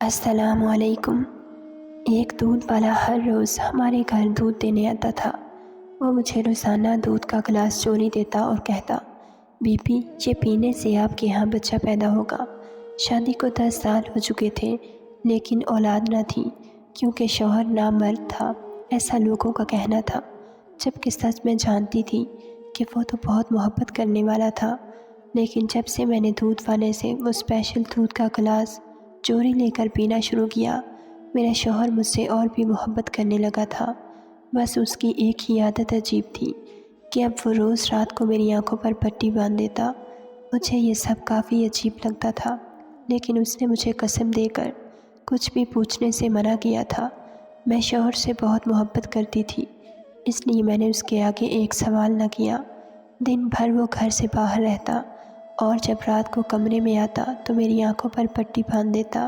السلام علیکم۔ ایک دودھ والا ہر روز ہمارے گھر دودھ دینے آتا تھا۔ وہ مجھے روزانہ دودھ کا گلاس چوری دیتا اور کہتا، بی بی یہ پینے سے آپ کے یہاں بچہ پیدا ہوگا۔ شادی کو 10 سال ہو چکے تھے لیکن اولاد نہ تھی کیونکہ شوہر نامرد تھا، ایسا لوگوں کا کہنا تھا، جبکہ سچ میں جانتی تھی کہ وہ تو بہت محبت کرنے والا تھا۔ لیکن جب سے میں نے دودھ والے سے وہ اسپیشل دودھ کا گلاس چوری لے کر پینا شروع کیا، میرا شوہر مجھ سے اور بھی محبت کرنے لگا تھا۔ بس اس کی ایک ہی عادت عجیب تھی کہ اب وہ روز رات کو میری آنکھوں پر پٹی باندھ دیتا۔ مجھے یہ سب کافی عجیب لگتا تھا، لیکن اس نے مجھے قسم دے کر کچھ بھی پوچھنے سے منع کیا تھا۔ میں شوہر سے بہت محبت کرتی تھی، اس لیے میں نے اس کے آگے ایک سوال نہ کیا۔ دن بھر وہ گھر سے باہر رہتا اور جب رات کو کمرے میں آتا تو میری آنکھوں پر پٹی باندھ دیتا۔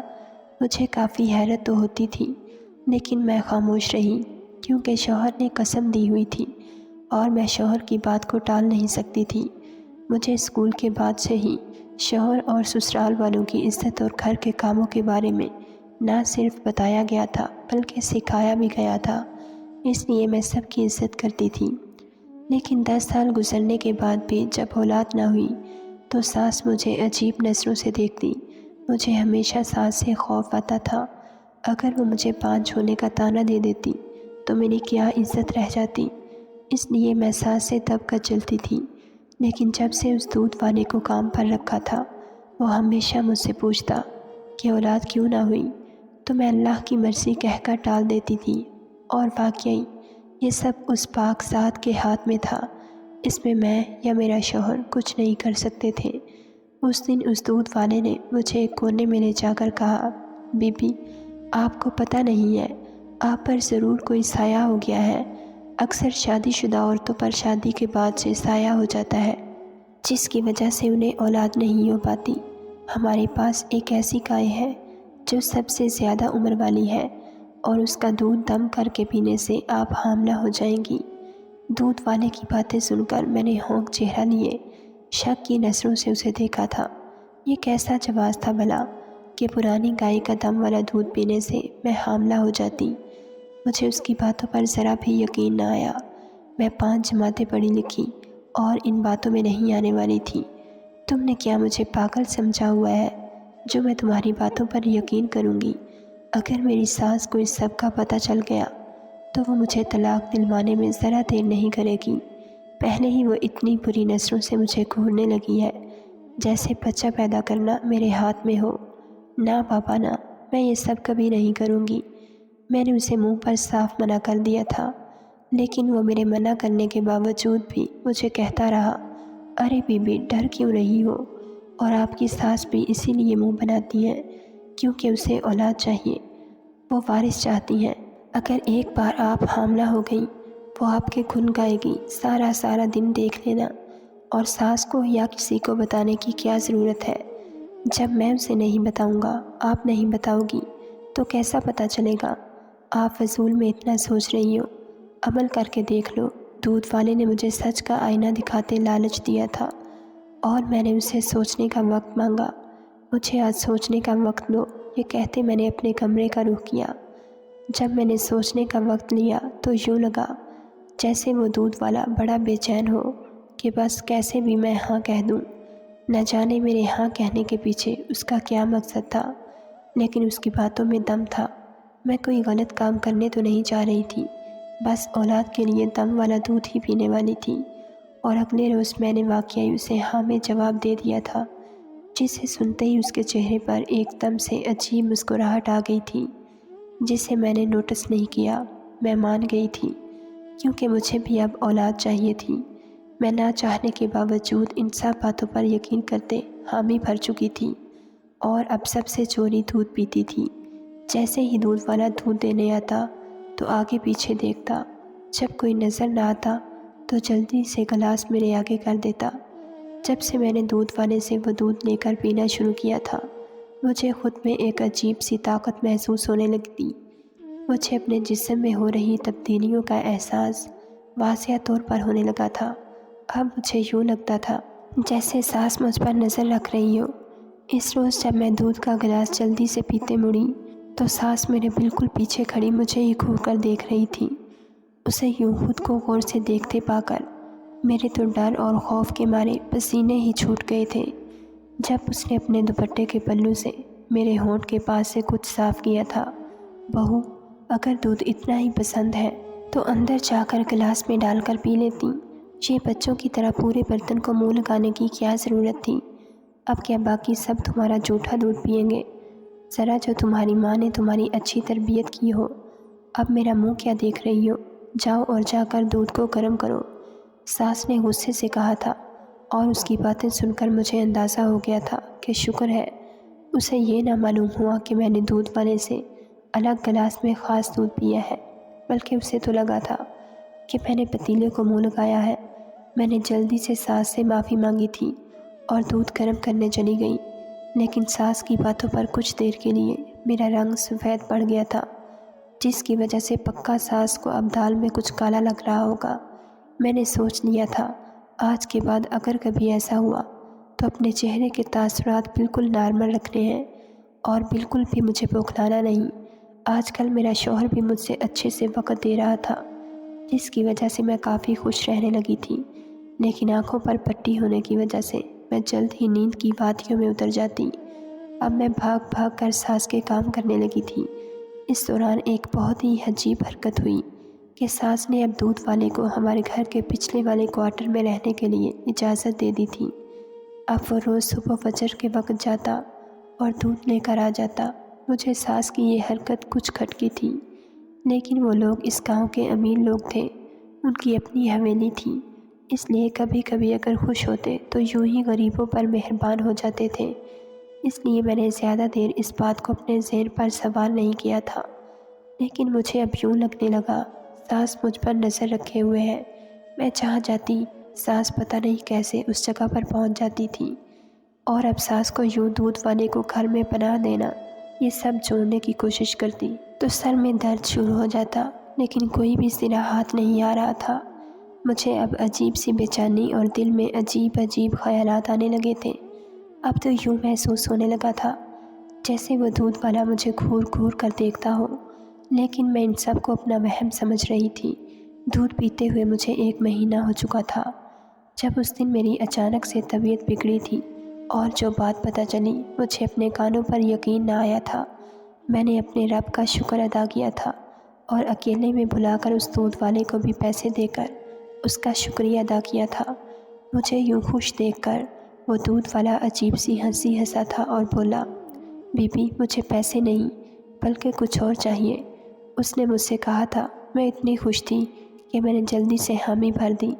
مجھے کافی حیرت تو ہوتی تھی، لیکن میں خاموش رہی کیونکہ شوہر نے قسم دی ہوئی تھی اور میں شوہر کی بات کو ٹال نہیں سکتی تھی۔ مجھے اسکول کے بعد سے ہی شوہر اور سسرال والوں کی عزت اور گھر کے کاموں کے بارے میں نہ صرف بتایا گیا تھا بلکہ سکھایا بھی گیا تھا، اس لیے میں سب کی عزت کرتی تھی۔ لیکن 10 سال گزرنے کے بعد بھی جب اولاد نہ ہوئی تو ساس مجھے عجیب نظروں سے دیکھتی۔ مجھے ہمیشہ ساس سے خوف آتا تھا، اگر وہ مجھے پان چھونے کا طعنہ دے دیتی تو میری کیا عزت رہ جاتی۔ اس لیے میں ساس سے دب کر چلتی تھی۔ لیکن جب سے اس دودھ والے کو کام پر رکھا تھا، وہ ہمیشہ مجھ سے پوچھتا کہ اولاد کیوں نہ ہوئی، تو میں اللہ کی مرضی کہہ کر ٹال دیتی تھی۔ اور واقعی یہ سب اس پاک ذات کے ہاتھ میں تھا، اس میں یا میرا شوہر کچھ نہیں کر سکتے تھے۔ اس دن اس دودھ والے نے مجھے ایک کونے میں لے جا کر کہا، بی بی آپ کو پتہ نہیں ہے، آپ پر ضرور کوئی سایہ ہو گیا ہے۔ اکثر شادی شدہ عورتوں پر شادی کے بعد سے سایہ ہو جاتا ہے جس کی وجہ سے انہیں اولاد نہیں ہو پاتی۔ ہمارے پاس ایک ایسی گائے ہے جو سب سے زیادہ عمر والی ہے اور اس کا دودھ دم کر کے پینے سے آپ حاملہ ہو جائیں گی۔ دودھ والے کی باتیں سن کر میں نے ہونک چہرہ لیے شک کی نظروں سے اسے دیکھا تھا۔ یہ کیسا جواز تھا بھلا کہ پرانی گائے کا دم والا دودھ پینے سے میں حاملہ ہو جاتی۔ مجھے اس کی باتوں پر ذرا بھی یقین نہ آیا۔ میں 5 جماعتیں پڑھی لکھی اور ان باتوں میں نہیں آنے والی تھی۔ تم نے کیا مجھے پاگل سمجھا ہوا ہے جو میں تمہاری باتوں پر یقین کروں گی؟ اگر میری ساس کو اس سب کا پتہ چل گیا تو وہ مجھے طلاق دلوانے میں ذرا دیر نہیں کرے گی۔ پہلے ہی وہ اتنی بری نظروں سے مجھے گھورنے لگی ہے جیسے بچہ پیدا کرنا میرے ہاتھ میں ہو۔ نہ پاپا نہ، میں یہ سب کبھی نہیں کروں گی۔ میں نے اسے منہ پر صاف منع کر دیا تھا، لیکن وہ میرے منع کرنے کے باوجود بھی مجھے کہتا رہا، ارے بی بی ڈر کیوں رہی ہو؟ اور آپ کی ساس بھی اسی لیے منہ بناتی ہیں کیونکہ اسے اولاد چاہیے، وہ وارث چاہتی ہیں۔ اگر ایک بار آپ حاملہ ہو گئیں وہ آپ کے گن گائے گی، سارا دن دیکھ لینا۔ اور ساس کو یا کسی کو بتانے کی کیا ضرورت ہے؟ جب میں اسے نہیں بتاؤں گا، آپ نہیں بتاؤ گی تو کیسا پتہ چلے گا؟ آپ فضول میں اتنا سوچ رہی ہو، عمل کر کے دیکھ لو۔ دودھ والے نے مجھے سچ کا آئینہ دکھاتے لالچ دیا تھا اور میں نے اسے سوچنے کا وقت مانگا۔ مجھے آج سوچنے کا وقت دو، یہ کہتے میں نے اپنے کمرے کا رخ کیا۔ جب میں نے سوچنے کا وقت لیا تو یوں لگا جیسے وہ دودھ والا بڑا بے چین ہو کہ بس کیسے بھی میں ہاں کہہ دوں۔ نہ جانے میرے ہاں کہنے کے پیچھے اس کا کیا مقصد تھا، لیکن اس کی باتوں میں دم تھا۔ میں کوئی غلط کام کرنے تو نہیں جا رہی تھی، بس اولاد کے لیے دم والا دودھ ہی پینے والی تھی۔ اور اگلے روز میں نے واقعی اسے ہاں میں جواب دے دیا تھا، جسے سنتے ہی اس کے چہرے پر ایک دم سے عجیب مسکراہٹ آ گئی تھی جسے میں نے نوٹس نہیں کیا۔ میں مان گئی تھی کیونکہ مجھے بھی اب اولاد چاہیے تھی۔ میں نہ چاہنے کے باوجود ان سب باتوں پر یقین کرتے حامی بھر چکی تھی اور اب سب سے چوری دودھ پیتی تھی۔ جیسے ہی دودھ والا دودھ دینے آتا تو آگے پیچھے دیکھتا، جب کوئی نظر نہ آتا تو جلدی سے گلاس میرے آگے کر دیتا۔ جب سے میں نے دودھ والے سے وہ دودھ لے کر پینا شروع کیا تھا، مجھے خود میں ایک عجیب سی طاقت محسوس ہونے لگتی۔ مجھے اپنے جسم میں ہو رہی تبدیلیوں کا احساس واضح طور پر ہونے لگا تھا۔ اب مجھے یوں لگتا تھا جیسے ساس مجھ پر نظر رکھ رہی ہو۔ اس روز جب میں دودھ کا گلاس جلدی سے پیتے مڑی تو ساس میرے بالکل پیچھے کھڑی مجھے ہی گھور کر دیکھ رہی تھی۔ اسے یوں خود کو غور سے دیکھتے پا کر میرے تو ڈر اور خوف کے مارے پسینے ہی چھوٹ گئے تھے۔ جب اس نے اپنے دوپٹے کے پلو سے میرے ہونٹ کے پاس سے کچھ صاف کیا تھا، بہو اگر دودھ اتنا ہی پسند ہے تو اندر جا کر گلاس میں ڈال کر پی لیتی، یہ بچوں کی طرح پورے برتن کو منہ لگانے کی کیا ضرورت تھی؟ اب کیا باقی سب تمہارا جھوٹا دودھ پئیں گے؟ ذرا جو تمہاری ماں نے تمہاری اچھی تربیت کی ہو، اب میرا منہ کیا دیکھ رہی ہو؟ جاؤ اور جا کر دودھ کو گرم کرو، ساس نے غصے سے کہا تھا، اور اس کی باتیں سن کر مجھے اندازہ ہو گیا تھا کہ شکر ہے اسے یہ نہ معلوم ہوا کہ میں نے دودھ والے سے الگ گلاس میں خاص دودھ پیا ہے، بلکہ اسے تو لگا تھا کہ میں نے پتیلے کو منہ لگایا ہے۔ میں نے جلدی سے ساس سے معافی مانگی تھی اور دودھ گرم کرنے چلی گئی، لیکن ساس کی باتوں پر کچھ دیر کے لیے میرا رنگ سفید پڑ گیا تھا، جس کی وجہ سے پکا ساس کو اب دال میں کچھ کالا لگ رہا ہوگا۔ میں نے سوچ لیا تھا آج کے بعد اگر کبھی ایسا ہوا تو اپنے چہرے کے تاثرات بالکل نارمل رکھنے ہیں اور بالکل بھی مجھے بوکھلانا نہیں۔ آج کل میرا شوہر بھی مجھ سے اچھے سے وقت دے رہا تھا، جس کی وجہ سے میں کافی خوش رہنے لگی تھی، لیکن آنکھوں پر پٹی ہونے کی وجہ سے میں جلد ہی نیند کی وادیوں میں اتر جاتی۔ اب میں بھاگ بھاگ کر ساس کے کام کرنے لگی تھی۔ اس دوران ایک بہت ہی عجیب حرکت ہوئی کہ ساس نے اب دودھ والے کو ہمارے گھر کے پچھلے والے کوارٹر میں رہنے کے لیے اجازت دے دی تھی۔ اب وہ روز صبح فجر کے وقت جاتا اور دودھ لے کر آ جاتا۔ مجھے ساس کی یہ حرکت کچھ کھٹکی تھی، لیکن وہ لوگ اس گاؤں کے امیر لوگ تھے، ان کی اپنی حویلی تھی، اس لیے کبھی کبھی اگر خوش ہوتے تو یوں ہی غریبوں پر مہربان ہو جاتے تھے۔ اس لیے میں نے زیادہ دیر اس بات کو اپنے ذہن پر سوار نہیں کیا تھا، لیکن مجھے اب یوں لگنے لگا ساس مجھ پر نظر رکھے ہوئے ہے۔ میں جہاں جاتی ساس پتہ نہیں کیسے اس جگہ پر پہنچ جاتی تھی، اور اب ساس کو یوں دودھ والے کو گھر میں پناہ دینا، یہ سب جوڑنے کی کوشش کرتی تو سر میں درد شروع ہو جاتا، لیکن کوئی بھی صرا ہاتھ نہیں آ رہا تھا۔ مجھے اب عجیب سی بے چینی اور دل میں عجیب عجیب خیالات آنے لگے تھے۔ اب تو یوں محسوس ہونے لگا تھا جیسے وہ دودھ والا مجھے گھور گھور کر دیکھتا ہو، لیکن میں ان سب کو اپنا وہم سمجھ رہی تھی۔ دودھ پیتے ہوئے مجھے 1 مہینہ ہو چکا تھا جب اس دن میری اچانک سے طبیعت بگڑی تھی، اور جو بات پتہ چلی مجھے اپنے کانوں پر یقین نہ آیا تھا۔ میں نے اپنے رب کا شکر ادا کیا تھا اور اکیلے میں بلا کر اس دودھ والے کو بھی پیسے دے کر اس کا شکریہ ادا کیا تھا۔ مجھے یوں خوش دیکھ کر وہ دودھ والا عجیب سی ہنسی ہنسا تھا اور بولا، بی بی مجھے پیسے نہیں بلکہ کچھ اور چاہیے۔ اس نے مجھ سے کہا تھا۔ میں اتنی خوش تھی کہ میں نے جلدی سے حامی بھر دی۔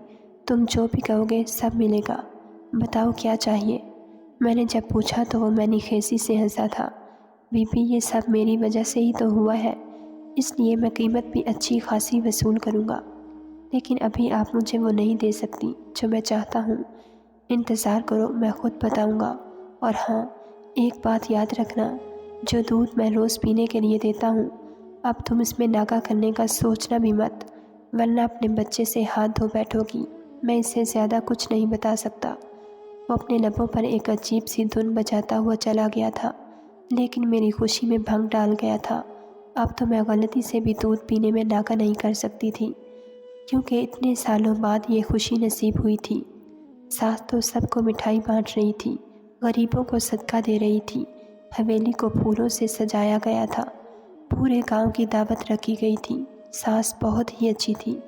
تم جو بھی کہو گے سب ملے گا، بتاؤ کیا چاہیے؟ میں نے جب پوچھا تو وہ مینی خیزی سے ہنسا تھا، بی بی یہ سب میری وجہ سے ہی تو ہوا ہے، اس لیے میں قیمت بھی اچھی خاصی وصول کروں گا، لیکن ابھی آپ مجھے وہ نہیں دے سکتی جو میں چاہتا ہوں۔ انتظار کرو، میں خود بتاؤں گا۔ اور ہاں ایک بات یاد رکھنا، جو دودھ میں روز پینے کے لیے دیتا ہوں اب تم اس میں ناغہ کرنے کا سوچنا بھی مت، ورنہ اپنے بچے سے ہاتھ دھو بیٹھو گی۔ میں اس سے زیادہ کچھ نہیں بتا سکتا۔ وہ اپنے لبوں پر ایک عجیب سی دھن بجاتا ہوا چلا گیا تھا، لیکن میری خوشی میں بھنگ ڈال گیا تھا۔ اب تو میں غلطی سے بھی دودھ پینے میں ناغہ نہیں کر سکتی تھی، کیونکہ اتنے سالوں بعد یہ خوشی نصیب ہوئی تھی۔ ساس تو سب کو مٹھائی بانٹ رہی تھی، غریبوں کو صدقہ دے رہی تھی، حویلی کو پھولوں سے سجایا گیا تھا، پورے گاؤں کی دعوت رکھی گئی تھی۔ ساس بہت ہی اچھی تھی۔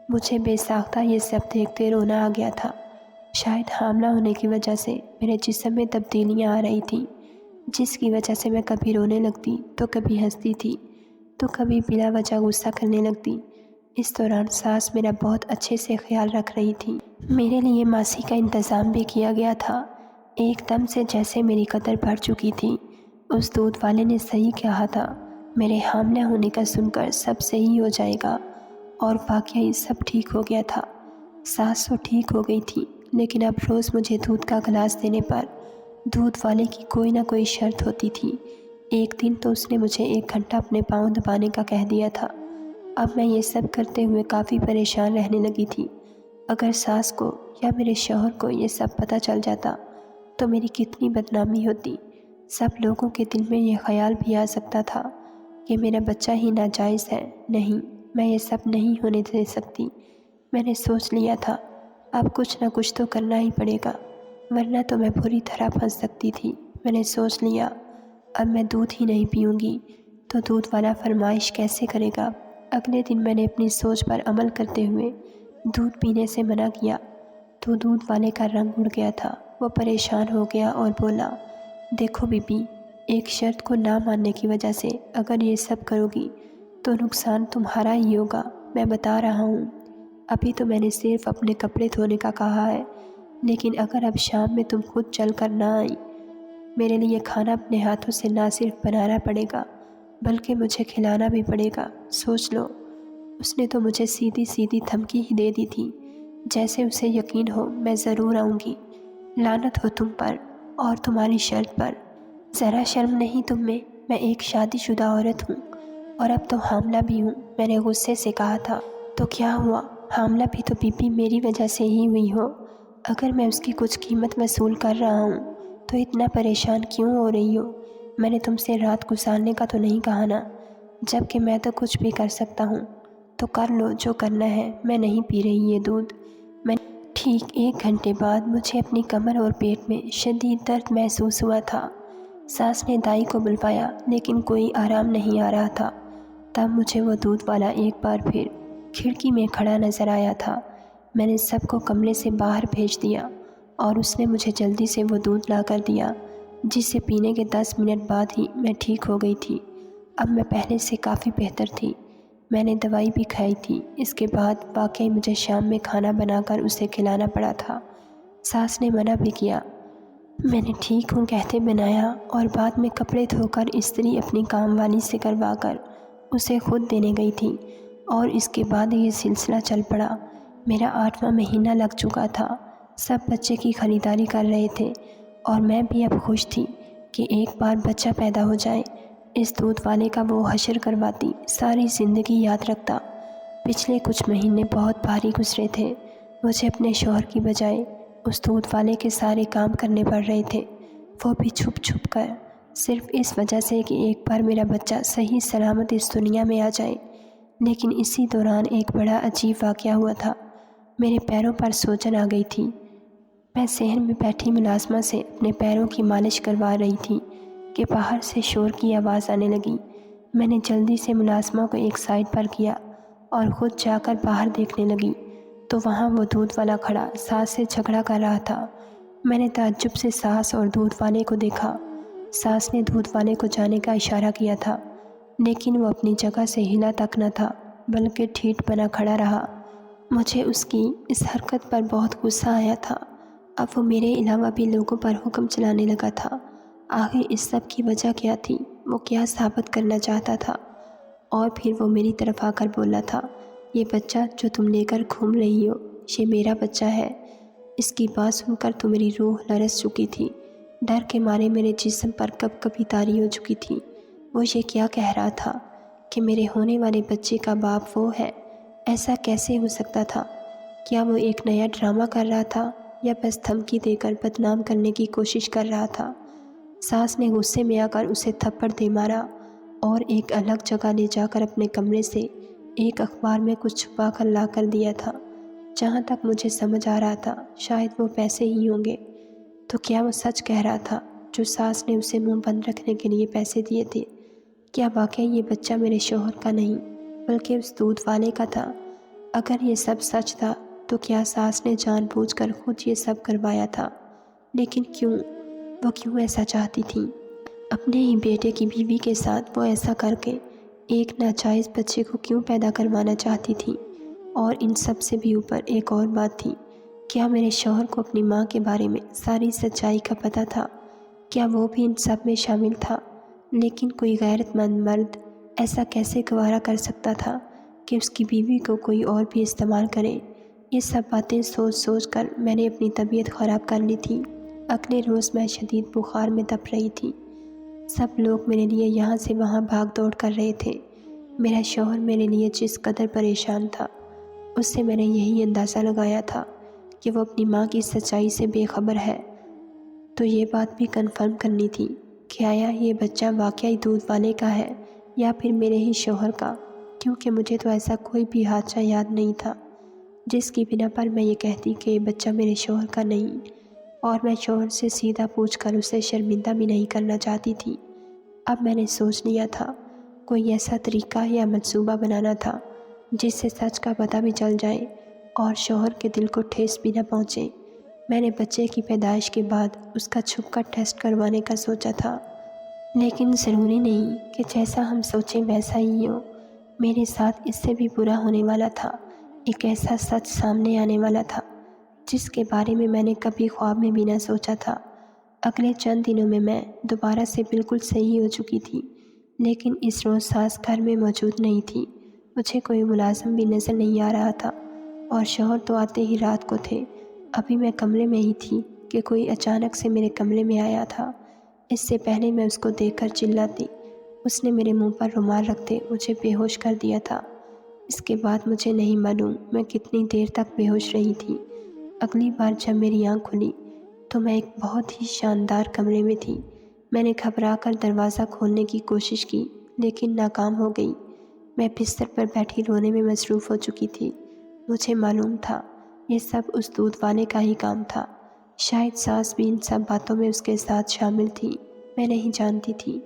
مجھے بے ساختہ یہ سب دیکھتے رونا آ گیا تھا۔ شاید حاملہ ہونے کی وجہ سے میرے جسم میں تبدیلیاں آ رہی تھیں، جس کی وجہ سے میں کبھی رونے لگتی تو کبھی ہنستی تھی تو کبھی بلا وجہ غصہ کرنے لگتی۔ اس دوران ساس میرا بہت اچھے سے خیال رکھ رہی تھی۔ میرے لیے ماسی کا انتظام بھی کیا گیا تھا۔ ایک دم سے جیسے میری قدر بڑھ چکی تھی۔ اس دودھ والے نے صحیح کہا تھا، میرے حاملہ ہونے کا سن کر سب صحیح ہو جائے گا، اور واقعی سب ٹھیک ہو گیا تھا۔ ساس تو ٹھیک ہو گئی تھی، لیکن اب روز مجھے دودھ کا گلاس دینے پر دودھ والے کی کوئی نہ کوئی شرط ہوتی تھی۔ ایک دن تو اس نے مجھے 1 گھنٹہ اپنے پاؤں دبانے کا کہہ دیا تھا۔ اب میں یہ سب کرتے ہوئے کافی پریشان رہنے لگی تھی۔ اگر ساس کو یا میرے شوہر کو یہ سب پتہ چل جاتا تو میری کتنی بدنامی ہوتی۔ سب لوگوں کے دل میں یہ خیال بھی آ سکتا تھا کہ میرا بچہ ہی ناجائز ہے۔ نہیں، میں یہ سب نہیں ہونے دے سکتی۔ میں نے سوچ لیا تھا اب کچھ نہ کچھ تو کرنا ہی پڑے گا، ورنہ تو میں بری طرح پھنس سکتی تھی۔ میں نے سوچ لیا اب میں دودھ ہی نہیں پیوں گی تو دودھ والا فرمائش کیسے کرے گا۔ اگلے دن میں نے اپنی سوچ پر عمل کرتے ہوئے دودھ پینے سے منع کیا تو دودھ والے کا رنگ اڑ گیا تھا۔ وہ پریشان ہو گیا اور بولا، دیکھو بی بی، ایک شرط کو نہ ماننے کی وجہ سے اگر یہ سب کرو گی تو نقصان تمہارا ہی ہوگا۔ میں بتا رہا ہوں، ابھی تو میں نے صرف اپنے کپڑے دھونے کا کہا ہے، لیکن اگر اب شام میں تم خود چل کر نہ آئی، میرے لیے کھانا اپنے ہاتھوں سے نہ صرف بنانا پڑے گا بلکہ مجھے کھلانا بھی پڑے گا۔ سوچ لو، اس نے تو مجھے سیدھی سیدھی دھمکی ہی دے دی تھی، جیسے اسے یقین ہو میں ضرور آؤں گی۔ لعنت ہو تم پر اور تمہاری شرط پر، ذرا شرم نہیں تم میں ایک شادی شدہ عورت ہوں اور اب تو حاملہ بھی ہوں۔ میں نے غصے سے کہا تھا، تو کیا ہوا، حاملہ بھی تو بی بی میری وجہ سے ہی ہوئی ہو۔ اگر میں اس کی کچھ قیمت وصول کر رہا ہوں تو اتنا پریشان کیوں ہو رہی ہو؟ میں نے تم سے رات گزارنے کا تو نہیں کہا نا، جب کہ میں تو کچھ بھی کر سکتا ہوں، تو کر لو جو کرنا ہے۔ میں نہیں پی رہی یہ دودھ۔ میں ٹھیک 1 گھنٹے بعد مجھے اپنی کمر اور پیٹ میں شدید درد محسوس ہوا تھا۔ ساس نے دائی کو بلوایا لیکن کوئی آرام نہیں آ رہا تھا۔ تب مجھے وہ دودھ والا ایک بار پھر کھڑکی میں کھڑا نظر آیا تھا۔ میں نے سب کو کمرے سے باہر بھیج دیا اور اس نے مجھے جلدی سے وہ دودھ لا کر دیا، جسے پینے کے 10 منٹ بعد ہی میں ٹھیک ہو گئی تھی۔ اب میں پہلے سے کافی بہتر تھی۔ میں نے دوائی بھی کھائی تھی۔ اس کے بعد واقعی مجھے شام میں کھانا بنا کر اسے کھلانا پڑا تھا۔ ساس نے منع بھی کیا، میں نے ٹھیک ہوں کہتے بنایا اور بعد میں کپڑے دھو کر استری اپنی کام والی سے کروا کر اسے خود دینے گئی تھی، اور اس کے بعد یہ سلسلہ چل پڑا۔ میرا 8واں مہینہ لگ چکا تھا۔ سب بچے کی خریداری کر رہے تھے اور میں بھی اب خوش تھی کہ ایک بار بچہ پیدا ہو جائے۔ اس دودھ والے کا وہ حشر کرواتی ساری زندگی یاد رکھتا۔ پچھلے کچھ مہینے بہت بھاری گزرے تھے۔ مجھے اپنے شوہر کی بجائے اس دودھ والے کے سارے کام کرنے پڑ رہے تھے، وہ بھی چھپ چھپ کر، صرف اس وجہ سے کہ ایک بار میرا بچہ صحیح سلامت اس دنیا میں آ جائے۔ لیکن اسی دوران ایک بڑا عجیب واقعہ ہوا تھا۔ میرے پیروں پر سوجن آ گئی تھی۔ میں صحن میں بیٹھی ملازمہ سے اپنے پیروں کی مالش کروا رہی تھی کہ باہر سے شور کی آواز آنے لگی۔ میں نے جلدی سے ملازمہ کو ایک سائڈ پر کیا اور خود جا کر باہر دیکھنے لگی تو وہاں وہ دودھ والا کھڑا ساس سے جھگڑا کر رہا تھا۔ میں نے تعجب سے ساس اور دودھ والے کو دیکھا۔ ساس نے دودھ والے کو جانے کا اشارہ کیا تھا، لیکن وہ اپنی جگہ سے ہلا تک نہ تھا بلکہ ٹھیٹ بنا کھڑا رہا۔ مجھے اس کی اس حرکت پر بہت غصہ آیا تھا۔ اب وہ میرے علاوہ بھی لوگوں پر حکم چلانے لگا تھا۔ آخر اس سب کی وجہ کیا تھی؟ وہ کیا ثابت کرنا چاہتا تھا؟ اور پھر وہ میری طرف آ کر بولا تھا، یہ بچہ جو تم لے کر گھوم رہی ہو، یہ میرا بچہ ہے۔ اس کی بات سن کر تو میری روح لرز چکی تھی۔ ڈر کے مارے میرے جسم پر کب کبھی طاری ہو چکی تھی۔ وہ یہ کیا کہہ رہا تھا کہ میرے ہونے والے بچے کا باپ وہ ہے؟ ایسا کیسے ہو سکتا تھا؟ کیا وہ ایک نیا ڈرامہ کر رہا تھا یا بس دھمکی دے کر بدنام کرنے کی کوشش کر رہا تھا؟ ساس نے غصے میں آ کر اسے تھپڑ دے مارا اور ایک الگ جگہ لے جا کر اپنے کمرے سے ایک اخبار میں کچھ چھپا کر لا کر دیا تھا۔ جہاں تک مجھے سمجھ آ رہا تھا شاید وہ پیسے ہی ہوں گے۔ تو کیا وہ سچ کہہ رہا تھا جو ساس نے اسے منہ بند رکھنے کے لیے پیسے دیے تھے؟ کیا واقعی یہ بچہ میرے شوہر کا نہیں بلکہ اس دودھ والے کا تھا؟ اگر یہ سب سچ تھا تو کیا ساس نے جان بوجھ کر خود یہ سب کروایا تھا؟ لیکن کیوں؟ وہ کیوں ایسا چاہتی تھی؟ اپنے ہی بیٹے کی بیوی کے ساتھ وہ ایسا کر کے ایک ناجائز بچے کو کیوں پیدا کروانا چاہتی تھی؟ اور ان سب سے بھی اوپر ایک اور بات تھی، کیا میرے شوہر کو اپنی ماں کے بارے میں ساری سچائی کا پتہ تھا؟ کیا وہ بھی ان سب میں شامل تھا؟ لیکن کوئی غیرت مند مرد ایسا کیسے گوارا کر سکتا تھا کہ اس کی بیوی کو کوئی اور بھی استعمال کرے؟ یہ سب باتیں سوچ سوچ کر میں نے اپنی طبیعت خراب کر لی تھی۔ اگلے روز میں شدید بخار میں تپ رہی تھی۔ سب لوگ میرے لیے یہاں سے وہاں بھاگ دوڑ کر رہے تھے۔ میرا شوہر میرے لیے جس قدر پریشان تھا، اس سے میں نے یہی اندازہ لگایا تھا کہ وہ اپنی ماں کی سچائی سے بے خبر ہے۔ تو یہ بات بھی کنفرم کرنی تھی کہ آیا یہ بچہ واقعی دودھ والے کا ہے یا پھر میرے ہی شوہر کا، کیونکہ مجھے تو ایسا کوئی بھی حادثہ یاد نہیں تھا جس کی بنا پر میں یہ کہتی کہ یہ بچہ میرے شوہر کا نہیں، اور میں شوہر سے سیدھا پوچھ کر اسے شرمندہ بھی نہیں کرنا چاہتی تھی۔ اب میں نے سوچ لیا تھا، کوئی ایسا طریقہ یا منصوبہ بنانا تھا جس سے سچ کا پتہ بھی چل جائے اور شوہر کے دل کو ٹھیس بھی نہ پہنچے۔ میں نے بچے کی پیدائش کے بعد اس کا چھپ کر ٹیسٹ کروانے کا سوچا تھا، لیکن ضروری نہیں کہ جیسا ہم سوچیں ویسا ہی ہو۔ میرے ساتھ اس سے بھی برا ہونے والا تھا، ایک ایسا سچ سامنے آنے والا تھا جس کے بارے میں نے کبھی خواب میں بھی نہ سوچا تھا۔ اگلے چند دنوں میں دوبارہ سے بالکل صحیح ہو چکی تھی، لیکن اس روز ساس گھر میں موجود نہیں تھی۔ مجھے کوئی ملازم بھی نظر نہیں آ رہا تھا اور شوہر تو آتے ہی رات کو تھے۔ ابھی میں کمرے میں ہی تھی کہ کوئی اچانک سے میرے کمرے میں آیا تھا۔ اس سے پہلے میں اس کو دیکھ کر چلاتی، اس نے میرے منہ پر رومال رکھتے مجھے بے ہوش کر دیا تھا۔ اس کے بعد مجھے نہیں معلوم میں کتنی دیر تک بے ہوش رہی تھی۔ اگلی بار جب میری آنکھ کھلی تو میں ایک بہت ہی شاندار کمرے میں تھی۔ میں نے گھبرا کر دروازہ کھولنے کی کوشش کی لیکن ناکام ہو گئی۔ میں بستر پر بیٹھی رونے میں مصروف ہو چکی تھی۔ مجھے معلوم تھا یہ سب اس دودھ والے کا ہی کام تھا، شاید ساس بھی ان سب باتوں میں اس کے ساتھ شامل تھی۔ میں نہیں جانتی تھی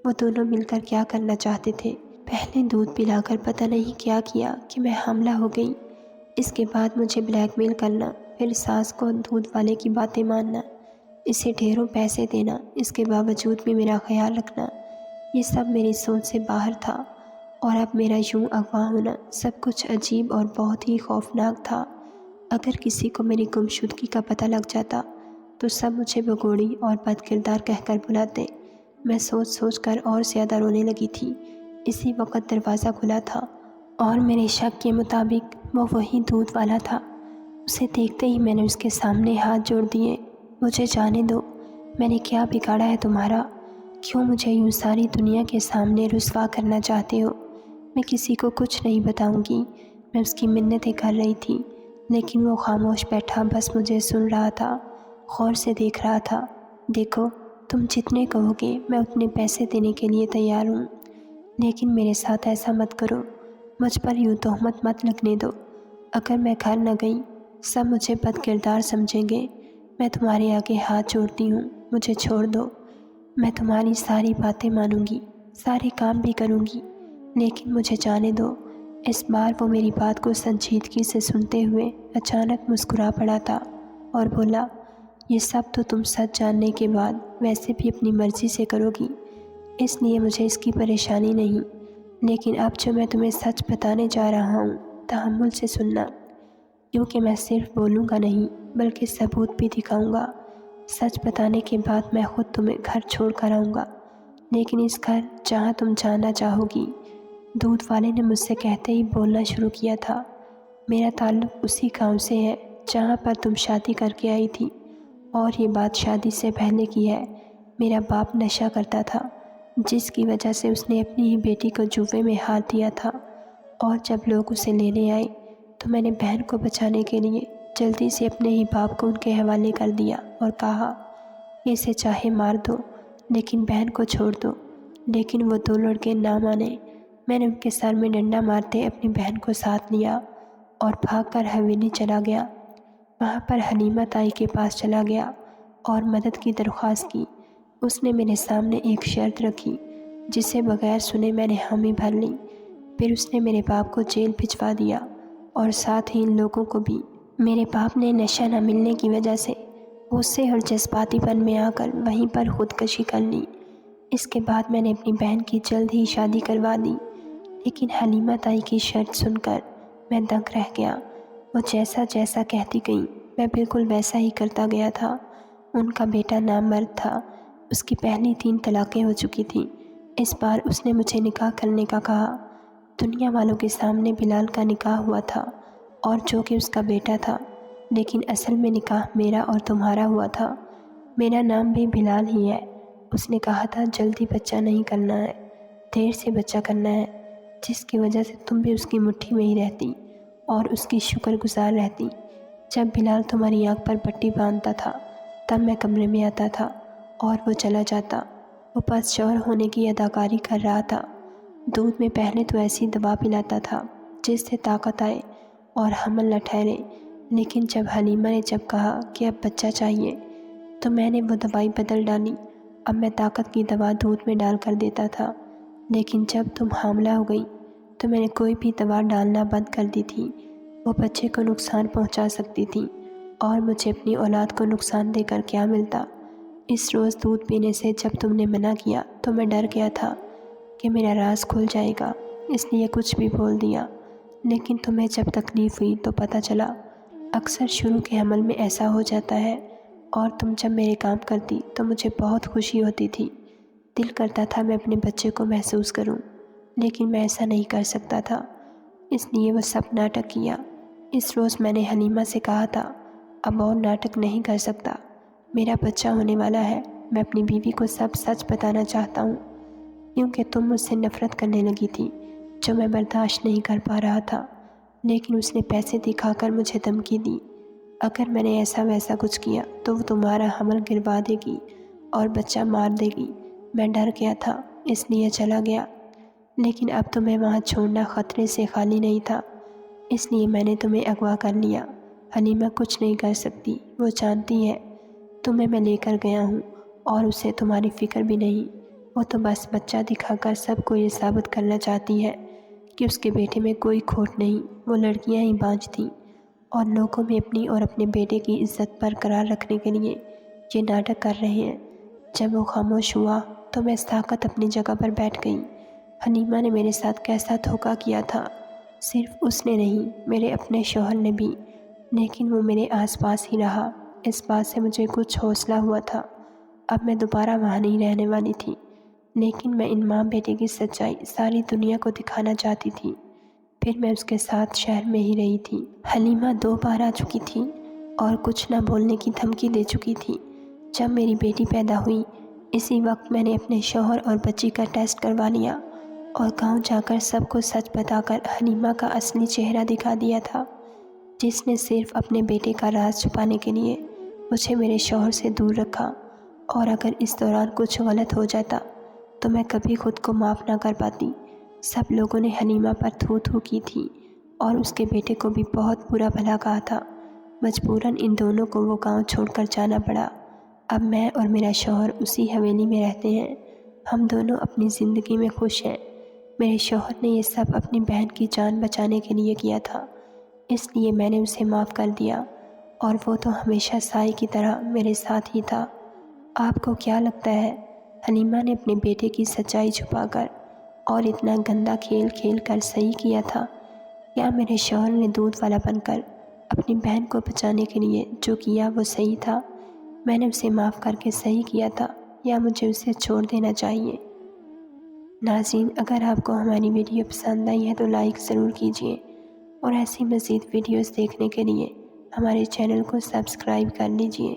وہ دونوں مل کر کیا کرنا چاہتے تھے۔ پہلے دودھ پلا کر پتہ نہیں کیا کیا کہ میں حاملہ ہو گئی، اس کے بعد مجھے بلیک میل کرنا، پھر ساس کو دودھ والے کی باتیں ماننا، اسے ڈھیروں پیسے دینا، اس کے باوجود بھی میرا خیال رکھنا، یہ سب میری سوچ سے باہر تھا۔ اور اب میرا یوں اغوا ہونا سب کچھ عجیب اور بہت ہی خوفناک تھا۔ اگر کسی کو میری گمشدگی کا پتہ لگ جاتا تو سب مجھے بگوڑی اور بد کردار کہہ کر بلاتے۔ میں سوچ سوچ کر اور زیادہ رونے لگی تھی۔ اسی وقت دروازہ کھلا تھا اور میرے شک کے مطابق وہ وہی دودھ والا تھا۔ اسے دیکھتے ہی میں نے اس کے سامنے ہاتھ جوڑ دیے۔ مجھے جانے دو، میں نے کیا بگاڑا ہے تمہارا؟ کیوں مجھے یوں ساری دنیا کے سامنے رسوا کرنا چاہتے ہو؟ میں کسی کو کچھ نہیں بتاؤں گی۔ میں اس کی منتیں کر رہی تھی لیکن وہ خاموش بیٹھا بس مجھے سن رہا تھا، غور سے دیکھ رہا تھا۔ دیکھو، تم جتنے کہو گے میں اتنے پیسے دینے کے لیے تیار ہوں، لیکن میرے ساتھ ایسا مت کرو، مجھ پر یوں تہمت مت لگنے دو۔ اگر میں گھر نہ گئی سب مجھے بد کردار سمجھیں گے۔ میں تمہارے آگے ہاتھ جوڑتی ہوں، مجھے چھوڑ دو۔ میں تمہاری ساری باتیں مانوں گی، سارے کام بھی کروں گی، لیکن مجھے جانے دو۔ اس بار وہ میری بات کو سنجیدگی سے سنتے ہوئے اچانک مسکرا پڑا تھا اور بولا، یہ سب تو تم سچ جاننے کے بعد ویسے بھی اپنی مرضی سے کرو گی، اس لیے مجھے اس کی پریشانی نہیں، لیکن اب جو میں تمہیں سچ بتانے جا رہا ہوں تحمل سے سننا، کیونکہ میں صرف بولوں گا نہیں بلکہ ثبوت بھی دکھاؤں گا۔ سچ بتانے کے بعد میں خود تمہیں گھر چھوڑ کر آؤں گا، لیکن اس گھر جہاں تم جانا چاہو گی۔ دودھ والے نے مجھ سے کہتے ہی بولنا شروع کیا تھا، میرا تعلق اسی گاؤں سے ہے جہاں پر تم شادی کر کے آئی تھی، اور یہ بات شادی سے پہلے کی ہے۔ میرا باپ نشہ کرتا تھا جس کی وجہ سے اس نے اپنی ہی بیٹی کو جوے میں ہاتھ دیا تھا، اور جب لوگ اسے لینے آئے تو میں نے بہن کو بچانے کے لیے جلدی سے اپنے ہی باپ کو ان کے حوالے کر دیا اور کہا کہ اسے چاہے مار دو لیکن بہن کو چھوڑ دو، لیکن وہ دو لڑکے نہ مانے۔ میں نے ان کے سر میں ڈنڈا مارتے اپنی بہن کو ساتھ لیا اور بھاگ کر حویلی چلا گیا۔ وہاں پر حلیمہ تائی کے پاس چلا گیا اور مدد کی درخواست کی۔ اس نے میرے سامنے ایک شرط رکھی جسے بغیر سنے میں نے حامی بھر لی۔ پھر اس نے میرے باپ کو جیل بھجوا دیا اور ساتھ ہی ان لوگوں کو بھی۔ میرے باپ نے نشہ نہ ملنے کی وجہ سے غصے اور جذباتی پن میں آ کر وہیں پر خودکشی کر لی۔ اس کے بعد میں نے اپنی بہن کی جلد ہی شادی کروا دی، لیکن حلیمہ تائی کی شرط سن کر میں دنگ رہ گیا۔ وہ جیسا جیسا کہتی گئیں میں بالکل ویسا ہی کرتا گیا تھا۔ ان کا بیٹا نامرد تھا، اس کی پہلی 3 طلاقیں ہو چکی تھیں۔ اس بار اس نے مجھے نکاح کرنے کا کہا۔ دنیا والوں کے سامنے بلال کا نکاح ہوا تھا اور جو کہ اس کا بیٹا تھا، لیکن اصل میں نکاح میرا اور تمہارا ہوا تھا۔ میرا نام بھی بلال ہی ہے۔ اس نے کہا تھا جلدی بچہ نہیں کرنا ہے، دیر سے بچہ کرنا ہے، جس کی وجہ سے تم بھی اس کی مٹھی میں ہی رہتی اور اس کی شکر گزار رہتی۔ جب بلال تمہاری آنکھ پر پٹی باندھتا تھا تب میں کمرے میں آتا تھا اور وہ چلا جاتا۔ وہ بس شوہر ہونے کی اداکاری کر رہا تھا دودھ میں پہلے تو ایسی دوا پلاتا تھا جس سے طاقت آئے اور حمل نہ ٹھہرے، لیکن جب حلیمہ نے کہا کہ اب بچہ چاہیے تو میں نے وہ دوائی بدل ڈالی۔ اب میں طاقت کی دوا دودھ میں ڈال کر دیتا تھا، لیکن جب تم حاملہ ہو گئی تو میں نے کوئی بھی دوا ڈالنا بند کر دی تھی۔ وہ بچے کو نقصان پہنچا سکتی تھی اور مجھے اپنی اولاد کو نقصان دے کر کیا ملتا۔ اس روز دودھ پینے سے جب تم نے منع کیا تو میں ڈر گیا تھا کہ میرا راز کھل جائے گا، اس لیے کچھ بھی بول دیا، لیکن تمہیں جب تکلیف ہوئی تو پتہ چلا۔ اکثر شروع کے حمل میں ایسا ہو جاتا ہے، اور تم جب میرے کام کرتی تو مجھے بہت خوشی ہوتی تھی۔ دل کرتا تھا میں اپنے بچے کو محسوس کروں، لیکن میں ایسا نہیں کر سکتا تھا، اس لیے وہ سب ناٹک کیا۔ اس روز میں نے حلیمہ سے کہا تھا اب اور ناٹک نہیں کر سکتا، میرا بچہ ہونے والا ہے، میں اپنی بیوی کو سب سچ بتانا چاہتا ہوں، کیونکہ تم مجھ سے نفرت کرنے لگی تھی جو میں برداشت نہیں کر پا رہا تھا، لیکن اس نے پیسے دکھا کر مجھے دھمکی دی۔ اگر میں نے ایسا ویسا کچھ کیا تو وہ تمہارا حمل گروا دے گی اور بچہ مار دے گی۔ میں ڈر گیا تھا، اس لیے چلا گیا، لیکن اب تمہیں وہاں چھوڑنا خطرے سے خالی نہیں تھا، اس لیے میں نے تمہیں اغوا کر لیا۔ حلیمہ کچھ نہیں کر سکتی، وہ جانتی ہے تمہیں میں لے کر گیا ہوں اور اسے تمہاری فکر بھی نہیں۔ وہ تو بس بچہ دکھا کر سب کو یہ ثابت کرنا چاہتی ہے کہ اس کے بیٹے میں کوئی کھوٹ نہیں، وہ لڑکیاں ہی بانجھ تھیں، اور لوگوں میں اپنی اور اپنے بیٹے کی عزت برقرار رکھنے کے لیے یہ ناٹک کر رہے ہیں۔ جب وہ خاموش ہوا تو میں ساکت اپنی جگہ پر بیٹھ گئی۔ حلیمہ نے میرے ساتھ کیسا دھوکہ کیا تھا، صرف اس نے نہیں، میرے اپنے شوہر نے بھی، لیکن وہ میرے آس پاس ہی رہا۔ اس بات سے مجھے کچھ حوصلہ ہوا تھا، اب میں دوبارہ وہاں نہیں رہنے والی تھی، لیکن میں ان ماں بیٹے کی سچائی ساری دنیا کو دکھانا چاہتی تھی۔ پھر میں اس کے ساتھ شہر میں ہی رہی تھی۔ حلیمہ 2 بار آ چکی تھی اور کچھ نہ بولنے کی دھمکی دے چکی تھی۔ جب میری بیٹی پیدا ہوئی اسی وقت میں نے اپنے شوہر اور بچی کا ٹیسٹ کروا لیا اور گاؤں جا کر سب کو سچ بتا کر حلیمہ کا اصلی چہرہ دکھا دیا تھا، جس نے صرف اپنے بیٹے کا راز چھپانے کے لیے مجھے میرے شوہر سے دور رکھا، اور اگر اس دوران کچھ غلط ہو جاتا تو میں کبھی خود کو معاف نہ کر پاتی۔ سب لوگوں نے حلیمہ پر تھو تھو کی تھی اور اس کے بیٹے کو بھی بہت برا بھلا کہا تھا۔ مجبوراً ان دونوں کو وہ گاؤں چھوڑ کر جانا پڑا۔ اب میں اور میرا شوہر اسی حویلی میں رہتے ہیں، ہم دونوں اپنی زندگی میں خوش ہیں۔ میرے شوہر نے یہ سب اپنی بہن کی جان بچانے کے لیے کیا تھا، اس لیے میں نے اسے معاف کر دیا، اور وہ تو ہمیشہ سائے کی طرح میرے ساتھ ہی تھا۔ آپ کو کیا لگتا ہے حلیمہ نے اپنے بیٹے کی سچائی چھپا کر اور اتنا گندا کھیل کھیل کر صحیح کیا تھا؟ کیا میرے شوہر نے دودھ والا بن کر اپنی بہن کو بچانے کے لیے جو کیا وہ صحیح تھا؟ میں نے اسے معاف کر کے صحیح کیا تھا، یا مجھے اسے چھوڑ دینا چاہیے؟ ناظرین، اگر آپ کو ہماری ویڈیو پسند آئی ہے تو لائک ضرور کیجیے، اور ایسی مزید ویڈیوز دیکھنے کے لیے ہمارے چینل کو سبسکرائب کر لیجیے۔